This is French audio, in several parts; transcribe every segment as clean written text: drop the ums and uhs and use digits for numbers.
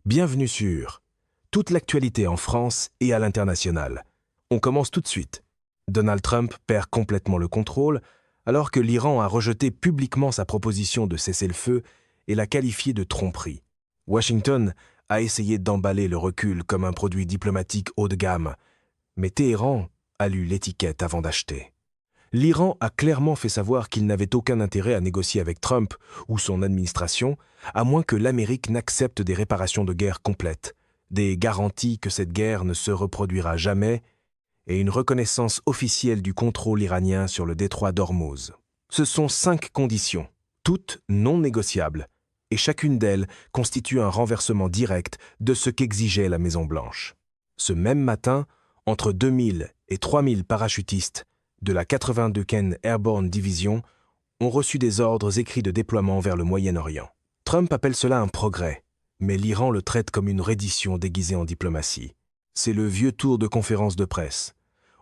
Bienvenue sur toute l'actualité en France et à l'international. On commence tout de suite. Donald Trump perd complètement le contrôle alors que l'Iran a rejeté publiquement sa proposition de cessez-le-feu et l'a qualifiée de tromperie. Washington a essayé d'emballer le recul comme un produit diplomatique haut de gamme, mais Téhéran a lu l'étiquette avant d'acheter. L'Iran a clairement fait savoir qu'il n'avait aucun intérêt à négocier avec Trump ou son administration, à moins que l'Amérique n'accepte des réparations de guerre complètes, des garanties que cette guerre ne se reproduira jamais et une reconnaissance officielle du contrôle iranien sur le détroit d'Ormuz. Ce sont 5 conditions, toutes non négociables, et chacune d'elles constitue un renversement direct de ce qu'exigeait la Maison-Blanche. Ce même matin, entre 2000 et 3000 parachutistes de la 82e Airborne Division ont reçu des ordres écrits de déploiement vers le Moyen-Orient. Trump appelle cela un progrès, mais l'Iran le traite comme une reddition déguisée en diplomatie. C'est le vieux tour de conférence de presse.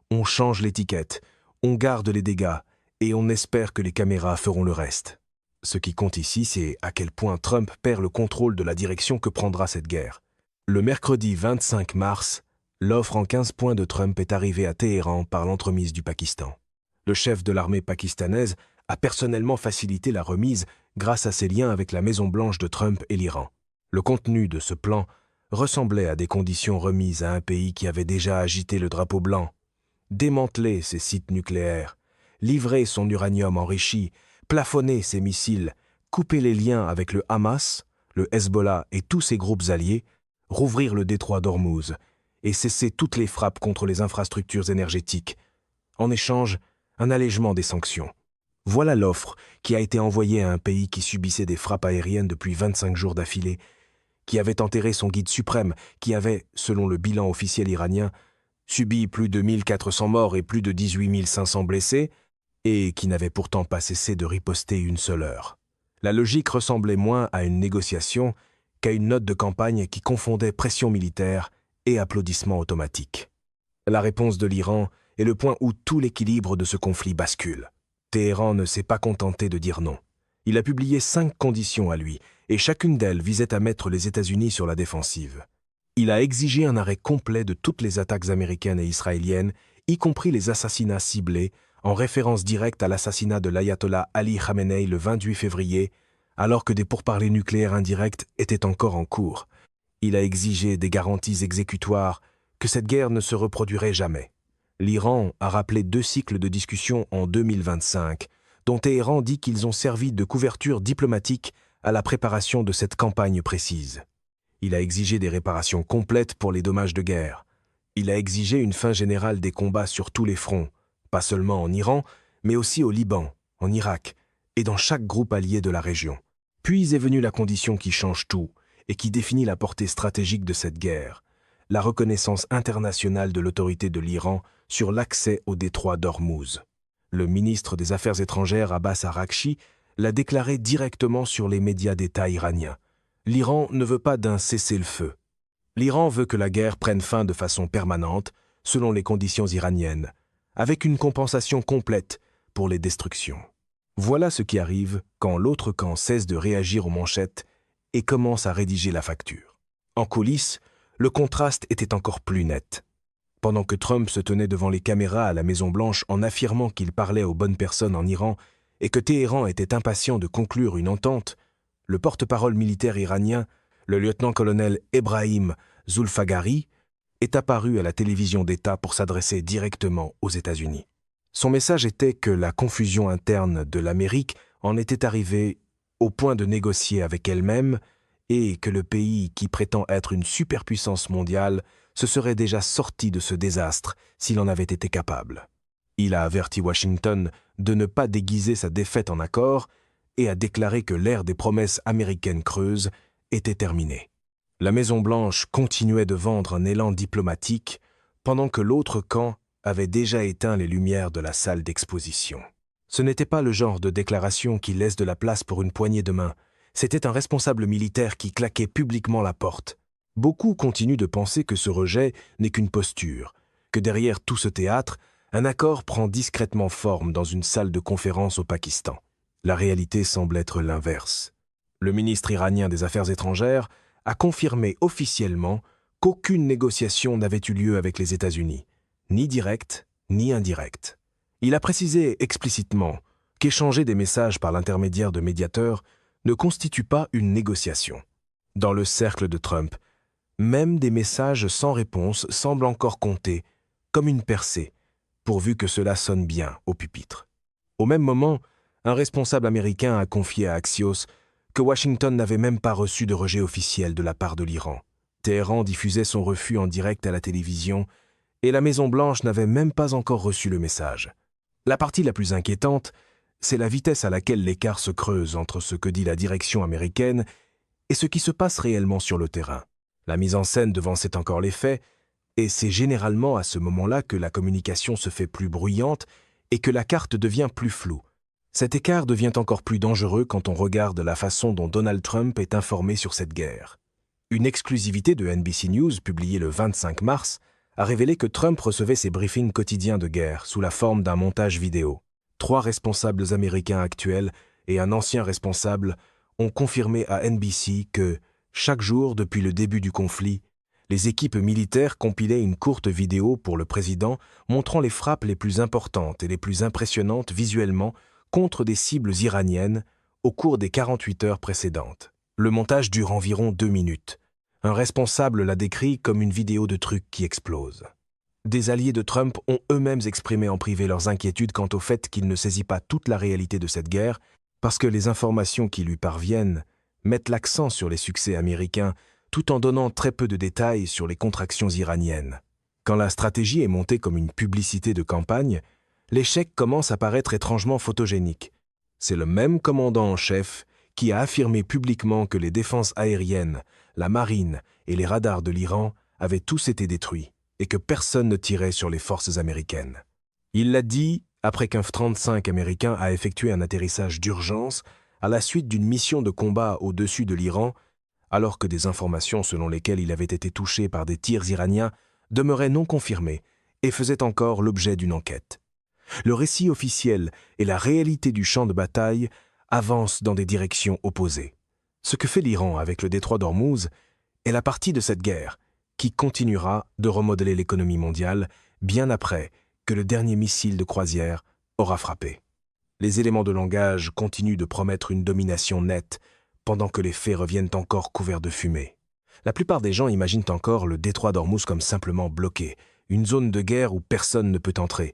On change l'étiquette, on garde les dégâts et on espère que les caméras feront le reste. Ce qui compte ici, c'est à quel point Trump perd le contrôle de la direction que prendra cette guerre. Le mercredi 25 mars, l'offre en 15 points de Trump est arrivée à Téhéran par l'entremise du Pakistan. Le chef de l'armée pakistanaise a personnellement facilité la remise grâce à ses liens avec la Maison-Blanche de Trump et l'Iran. Le contenu de ce plan ressemblait à des conditions remises à un pays qui avait déjà agité le drapeau blanc, démantelé ses sites nucléaires, livré son uranium enrichi, plafonné ses missiles, coupé les liens avec le Hamas, le Hezbollah et tous ses groupes alliés, rouvrir le détroit d'Ormuz et cesser toutes les frappes contre les infrastructures énergétiques. En échange, un allègement des sanctions. Voilà l'offre qui a été envoyée à un pays qui subissait des frappes aériennes depuis 25 jours d'affilée, qui avait enterré son guide suprême, qui avait, selon le bilan officiel iranien, subi plus de 1400 morts et plus de 18 500 blessés, et qui n'avait pourtant pas cessé de riposter une seule heure. La logique ressemblait moins à une négociation qu'à une note de campagne qui confondait pression militaire et applaudissements automatiques. La réponse de l'Iran est le point où tout l'équilibre de ce conflit bascule. Téhéran ne s'est pas contenté de dire non. Il a publié 5 conditions à lui, et chacune d'elles visait à mettre les États-Unis sur la défensive. Il a exigé un arrêt complet de toutes les attaques américaines et israéliennes, y compris les assassinats ciblés, en référence directe à l'assassinat de l'ayatollah Ali Khamenei le 28 février, alors que des pourparlers nucléaires indirects étaient encore en cours. Il a exigé des garanties exécutoires que cette guerre ne se reproduirait jamais. L'Iran a rappelé 2 cycles de discussion en 2025, dont Téhéran dit qu'ils ont servi de couverture diplomatique à la préparation de cette campagne précise. Il a exigé des réparations complètes pour les dommages de guerre. Il a exigé une fin générale des combats sur tous les fronts, pas seulement en Iran, mais aussi au Liban, en Irak et dans chaque groupe allié de la région. Puis est venue la condition qui change tout et qui définit la portée stratégique de cette guerre, la reconnaissance internationale de l'autorité de l'Iran sur l'accès au détroit d'Ormuz. Le ministre des Affaires étrangères Abbas Araghchi l'a déclaré directement sur les médias d'État iraniens. L'Iran ne veut pas d'un cessez-le-feu. L'Iran veut que la guerre prenne fin de façon permanente, selon les conditions iraniennes, avec une compensation complète pour les destructions. Voilà ce qui arrive quand l'autre camp cesse de réagir aux manchettes et commence à rédiger la facture. En coulisses, le contraste était encore plus net. Pendant que Trump se tenait devant les caméras à la Maison-Blanche en affirmant qu'il parlait aux bonnes personnes en Iran et que Téhéran était impatient de conclure une entente, le porte-parole militaire iranien, le lieutenant-colonel Ebrahim Zulfagari, est apparu à la télévision d'État pour s'adresser directement aux États-Unis. Son message était que la confusion interne de l'Amérique en était arrivée au point de négocier avec elle-même et que le pays qui prétend être une superpuissance mondiale se serait déjà sorti de ce désastre s'il en avait été capable. Il a averti Washington de ne pas déguiser sa défaite en accord et a déclaré que l'ère des promesses américaines creuses était terminée. La Maison-Blanche continuait de vendre un élan diplomatique pendant que l'autre camp avait déjà éteint les lumières de la salle d'exposition. Ce n'était pas le genre de déclaration qui laisse de la place pour une poignée de main. C'était un responsable militaire qui claquait publiquement la porte. Beaucoup continuent de penser que ce rejet n'est qu'une posture, que derrière tout ce théâtre, un accord prend discrètement forme dans une salle de conférence au Pakistan. La réalité semble être l'inverse. Le ministre iranien des Affaires étrangères a confirmé officiellement qu'aucune négociation n'avait eu lieu avec les États-Unis, ni directe ni indirecte. Il a précisé explicitement qu'échanger des messages par l'intermédiaire de médiateurs ne constitue pas une négociation. Dans le cercle de Trump, même des messages sans réponse semblent encore compter comme une percée, pourvu que cela sonne bien au pupitre. Au même moment, un responsable américain a confié à Axios que Washington n'avait même pas reçu de rejet officiel de la part de l'Iran. Téhéran diffusait son refus en direct à la télévision et la Maison-Blanche n'avait même pas encore reçu le message. La partie la plus inquiétante, c'est la vitesse à laquelle l'écart se creuse entre ce que dit la direction américaine et ce qui se passe réellement sur le terrain. La mise en scène devançait encore les faits, et c'est généralement à ce moment-là que la communication se fait plus bruyante et que la carte devient plus floue. Cet écart devient encore plus dangereux quand on regarde la façon dont Donald Trump est informé sur cette guerre. Une exclusivité de NBC News, publiée le 25 mars, a révélé que Trump recevait ses briefings quotidiens de guerre sous la forme d'un montage vidéo. 3 responsables américains actuels et un ancien responsable ont confirmé à NBC que, chaque jour depuis le début du conflit, les équipes militaires compilaient une courte vidéo pour le président montrant les frappes les plus importantes et les plus impressionnantes visuellement contre des cibles iraniennes au cours des 48 heures précédentes. Le montage dure environ 2 minutes. Un responsable l'a décrit comme une vidéo de trucs qui explose. Des alliés de Trump ont eux-mêmes exprimé en privé leurs inquiétudes quant au fait qu'il ne saisit pas toute la réalité de cette guerre parce que les informations qui lui parviennent mettent l'accent sur les succès américains tout en donnant très peu de détails sur les contractions iraniennes. Quand la stratégie est montée comme une publicité de campagne, l'échec commence à paraître étrangement photogénique. C'est le même commandant en chef qui a affirmé publiquement que les défenses aériennes, la marine et les radars de l'Iran avaient tous été détruits et que personne ne tirait sur les forces américaines. Il l'a dit après qu'un F-35 américain a effectué un atterrissage d'urgence à la suite d'une mission de combat au-dessus de l'Iran, alors que des informations selon lesquelles il avait été touché par des tirs iraniens demeuraient non confirmées et faisaient encore l'objet d'une enquête. Le récit officiel et la réalité du champ de bataille avancent dans des directions opposées. Ce que fait l'Iran avec le détroit d'Ormuz est la partie de cette guerre qui continuera de remodeler l'économie mondiale bien après que le dernier missile de croisière aura frappé. Les éléments de langage continuent de promettre une domination nette pendant que les faits reviennent encore couverts de fumée. La plupart des gens imaginent encore le détroit d'Ormuz comme simplement bloqué, une zone de guerre où personne ne peut entrer.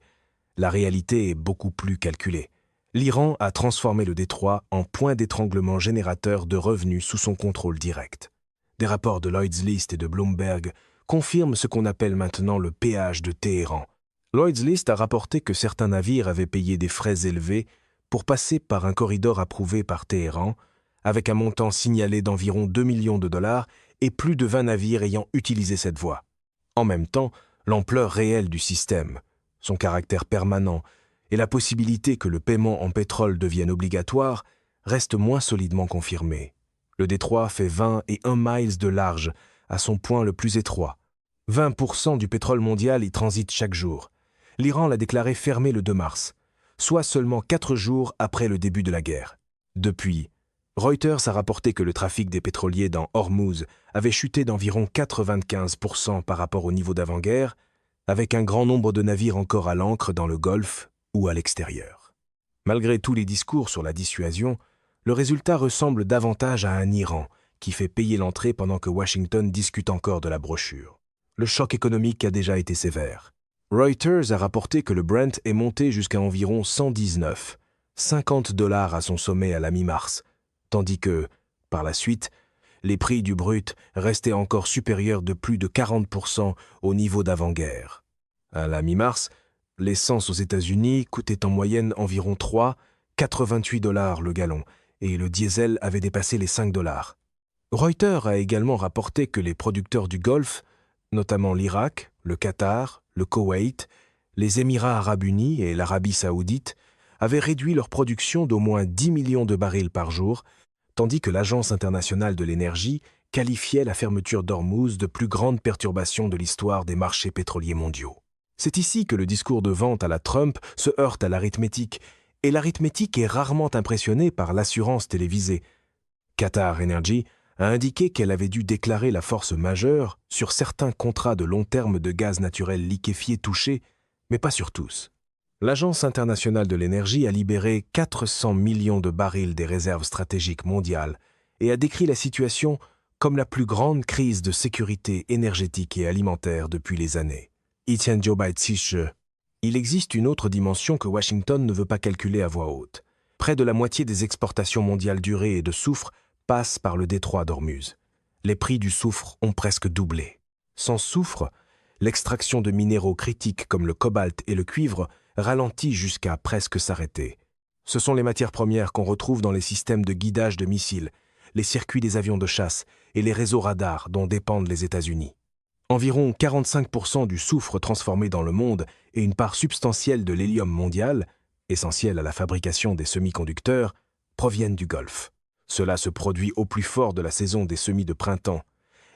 La réalité est beaucoup plus calculée. L'Iran a transformé le détroit en point d'étranglement générateur de revenus sous son contrôle direct. Des rapports de Lloyd's List et de Bloomberg confirment ce qu'on appelle maintenant le péage de Téhéran. Lloyd's List a rapporté que certains navires avaient payé des frais élevés pour passer par un corridor approuvé par Téhéran, avec un montant signalé d'environ 2 millions de dollars et plus de 20 navires ayant utilisé cette voie. En même temps, l'ampleur réelle du système, son caractère permanent et la possibilité que le paiement en pétrole devienne obligatoire restent moins solidement confirmés. Le détroit fait 21 miles de large à son point le plus étroit. 20% du pétrole mondial y transite chaque jour. L'Iran l'a déclaré fermé le 2 mars, soit seulement 4 jours après le début de la guerre. Depuis, Reuters a rapporté que le trafic des pétroliers dans Ormuz avait chuté d'environ 95% par rapport au niveau d'avant-guerre, avec un grand nombre de navires encore à l'ancre dans le Golfe ou à l'extérieur. Malgré tous les discours sur la dissuasion, le résultat ressemble davantage à un Iran qui fait payer l'entrée pendant que Washington discute encore de la brochure. Le choc économique a déjà été sévère. Reuters a rapporté que le Brent est monté jusqu'à environ 119, 50 $ à son sommet à la mi-mars, tandis que, par la suite, les prix du brut restaient encore supérieurs de plus de 40% au niveau d'avant-guerre. À la mi-mars, l'essence aux États-Unis coûtait en moyenne environ 3,88 $ le gallon, et le diesel avait dépassé les 5 $. Reuters a également rapporté que les producteurs du Golfe, notamment l'Irak, le Qatar, le Koweït, les Émirats arabes unis et l'Arabie saoudite, avaient réduit leur production d'au moins 10 millions de barils par jour, tandis que l'Agence internationale de l'énergie qualifiait la fermeture d'Ormuz de plus grande perturbation de l'histoire des marchés pétroliers mondiaux. C'est ici que le discours de vente à la Trump se heurte à l'arithmétique, et l'arithmétique est rarement impressionnée par l'assurance télévisée. Qatar Energy a indiqué qu'elle avait dû déclarer la force majeure sur certains contrats de long terme de gaz naturel liquéfié touchés, mais pas sur tous. L'Agence internationale de l'énergie a libéré 400 millions de barils des réserves stratégiques mondiales et a décrit la situation comme la plus grande crise de sécurité énergétique et alimentaire depuis les années. Il existe une autre dimension que Washington ne veut pas calculer à voix haute. Près de la moitié des exportations mondiales d'urée et de soufre passent par le détroit d'Ormuz. Les prix du soufre ont presque doublé. Sans soufre, l'extraction de minéraux critiques comme le cobalt et le cuivre ralentit jusqu'à presque s'arrêter. Ce sont les matières premières qu'on retrouve dans les systèmes de guidage de missiles, les circuits des avions de chasse et les réseaux radars dont dépendent les États-Unis. Environ 45% du soufre transformé dans le monde et une part substantielle de l'hélium mondial, essentiel à la fabrication des semi-conducteurs, proviennent du Golfe. Cela se produit au plus fort de la saison des semis de printemps.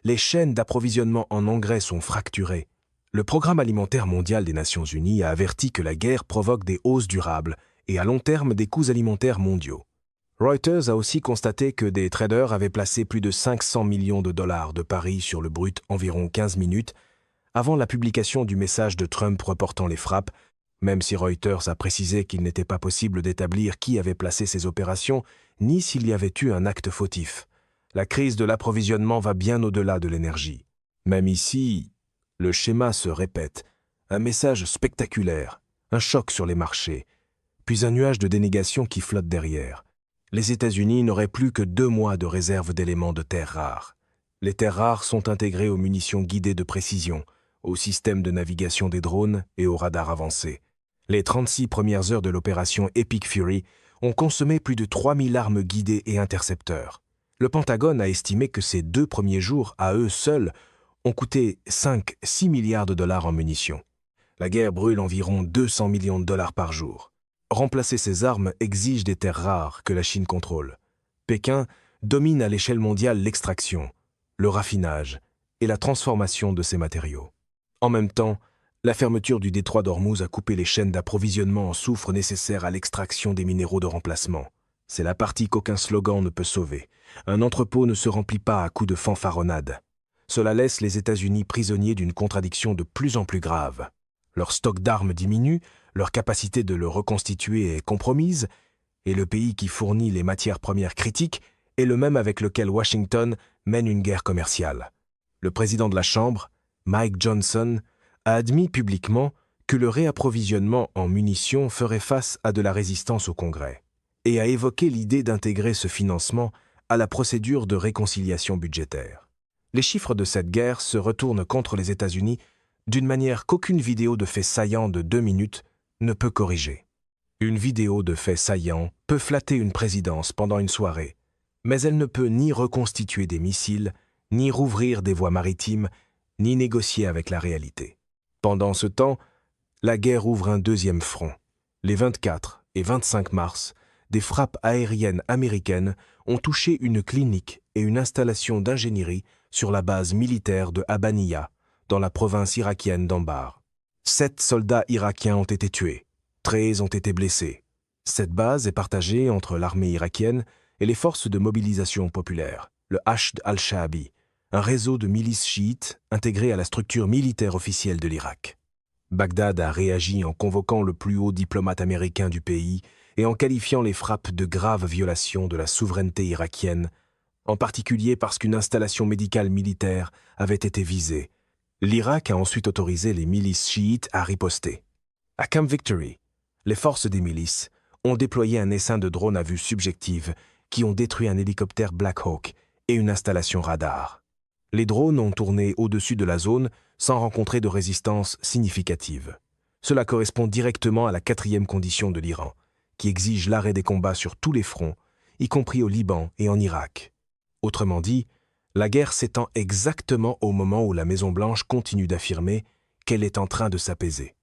Les chaînes d'approvisionnement en engrais sont fracturées. Le Programme alimentaire mondial des Nations unies a averti que la guerre provoque des hausses durables et à long terme des coûts alimentaires mondiaux. Reuters a aussi constaté que des traders avaient placé plus de 500 millions de dollars de paris sur le brut environ 15 minutes avant la publication du message de Trump reportant les frappes, même si Reuters a précisé qu'il n'était pas possible d'établir qui avait placé ces opérations ni s'il y avait eu un acte fautif. La crise de l'approvisionnement va bien au-delà de l'énergie. Même ici, le schéma se répète. Un message spectaculaire, un choc sur les marchés, puis un nuage de dénégation qui flotte derrière. Les États-Unis n'auraient plus que 2 mois de réserve d'éléments de terres rares. Les terres rares sont intégrées aux munitions guidées de précision, aux systèmes de navigation des drones et aux radars avancés. Les 36 premières heures de l'opération Epic Fury ont consommé plus de 3000 armes guidées et intercepteurs. Le Pentagone a estimé que ces 2 premiers jours, à eux seuls, ont coûté 5-6 milliards de dollars en munitions. La guerre brûle environ 200 millions de dollars par jour. Remplacer ces armes exige des terres rares que la Chine contrôle. Pékin domine à l'échelle mondiale l'extraction, le raffinage et la transformation de ces matériaux. En même temps, la fermeture du détroit d'Ormuz a coupé les chaînes d'approvisionnement en soufre nécessaires à l'extraction des minéraux de remplacement. C'est la partie qu'aucun slogan ne peut sauver. Un entrepôt ne se remplit pas à coups de fanfaronnade. Cela laisse les États-Unis prisonniers d'une contradiction de plus en plus grave. Leur stock d'armes diminue, leur capacité de le reconstituer est compromise, et le pays qui fournit les matières premières critiques est le même avec lequel Washington mène une guerre commerciale. Le président de la Chambre, Mike Johnson, a admis publiquement que le réapprovisionnement en munitions ferait face à de la résistance au Congrès, et a évoqué l'idée d'intégrer ce financement à la procédure de réconciliation budgétaire. Les chiffres de cette guerre se retournent contre les États-Unis d'une manière qu'aucune vidéo de faits saillants de 2 minutes ne peut corriger. Une vidéo de faits saillants peut flatter une présidence pendant une soirée, mais elle ne peut ni reconstituer des missiles, ni rouvrir des voies maritimes, ni négocier avec la réalité. Pendant ce temps, la guerre ouvre un deuxième front. Les 24 et 25 mars, des frappes aériennes américaines ont touché une clinique et une installation d'ingénierie sur la base militaire de Habaniya, dans la province irakienne d'Anbar. 7 soldats irakiens ont été tués, 13 ont été blessés. Cette base est partagée entre l'armée irakienne et les forces de mobilisation populaire, le Hashd al-Sha'abi, un réseau de milices chiites intégré à la structure militaire officielle de l'Irak. Bagdad a réagi en convoquant le plus haut diplomate américain du pays et en qualifiant les frappes de graves violations de la souveraineté irakienne, en particulier parce qu'une installation médicale militaire avait été visée. L'Irak a ensuite autorisé les milices chiites à riposter. À Camp Victory, les forces des milices ont déployé un essaim de drones à vue subjective qui ont détruit un hélicoptère Black Hawk et une installation radar. Les drones ont tourné au-dessus de la zone sans rencontrer de résistance significative. Cela correspond directement à la 4e condition de l'Iran, qui exige l'arrêt des combats sur tous les fronts, y compris au Liban et en Irak. Autrement dit, la guerre s'étend exactement au moment où la Maison-Blanche continue d'affirmer qu'elle est en train de s'apaiser.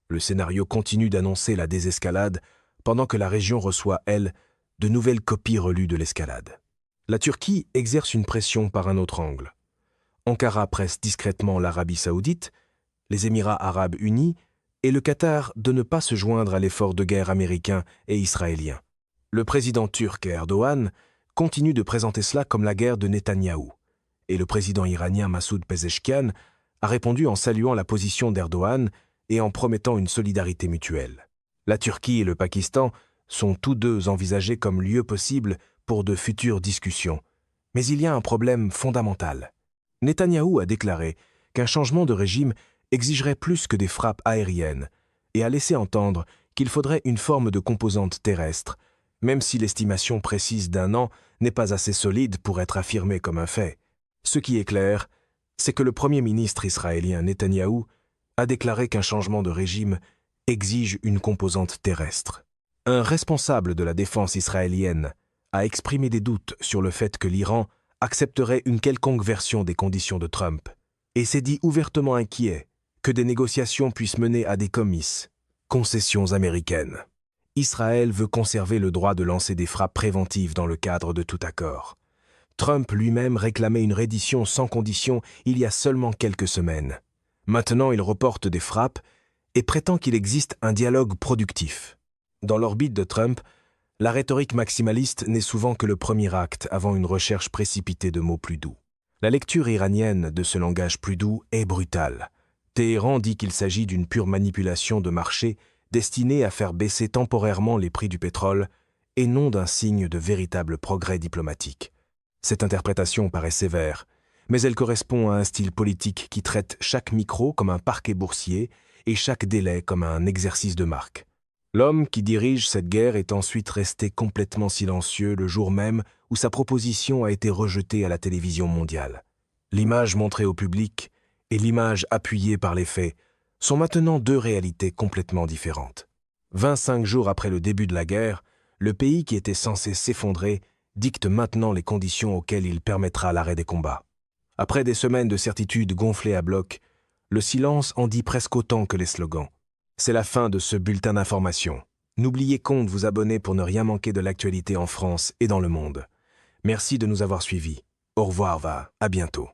Le scénario continue d'annoncer la désescalade pendant que la région reçoit, elle, de nouvelles copies relues de l'escalade. La Turquie exerce une pression par un autre angle. Ankara presse discrètement l'Arabie saoudite, les Émirats arabes unis et le Qatar de ne pas se joindre à l'effort de guerre américain et israélien. Le président turc Erdogan continue de présenter cela comme la guerre de Netanyahou. Et le président iranien Massoud Pezeshkian a répondu en saluant la position d'Erdogan et en promettant une solidarité mutuelle. La Turquie et le Pakistan sont tous deux envisagés comme lieux possibles pour de futures discussions. Mais il y a un problème fondamental. Netanyahou a déclaré qu'un changement de régime exigerait plus que des frappes aériennes et a laissé entendre qu'il faudrait une forme de composante terrestre, même si l'estimation précise d'1 an n'est pas assez solide pour être affirmée comme un fait. Ce qui est clair, c'est que le Premier ministre israélien Netanyahou a déclaré qu'un changement de régime exige une composante terrestre. Un responsable de la défense israélienne a exprimé des doutes sur le fait que l'Iran accepterait une quelconque version des conditions de Trump et s'est dit ouvertement inquiet que des négociations puissent mener à des comices, concessions américaines. Israël veut conserver le droit de lancer des frappes préventives dans le cadre de tout accord. Trump lui-même réclamait une reddition sans condition il y a seulement quelques semaines. Maintenant, il reporte des frappes et prétend qu'il existe un dialogue productif. Dans l'orbite de Trump, la rhétorique maximaliste n'est souvent que le premier acte avant une recherche précipitée de mots plus doux. La lecture iranienne de ce langage plus doux est brutale. Téhéran dit qu'il s'agit d'une pure manipulation de marché destinée à faire baisser temporairement les prix du pétrole et non d'un signe de véritable progrès diplomatique. Cette interprétation paraît sévère, mais elle correspond à un style politique qui traite chaque micro comme un parquet boursier et chaque délai comme un exercice de marque. L'homme qui dirige cette guerre est ensuite resté complètement silencieux le jour même où sa proposition a été rejetée à la télévision mondiale. L'image montrée au public et l'image appuyée par les faits sont maintenant deux réalités complètement différentes. 25 jours après le début de la guerre, le pays qui était censé s'effondrer dicte maintenant les conditions auxquelles il permettra l'arrêt des combats. Après des semaines de certitudes gonflées à bloc, le silence en dit presque autant que les slogans. C'est la fin de ce bulletin d'information. N'oubliez pas de vous abonner pour ne rien manquer de l'actualité en France et dans le monde. Merci de nous avoir suivis. Au revoir, à bientôt.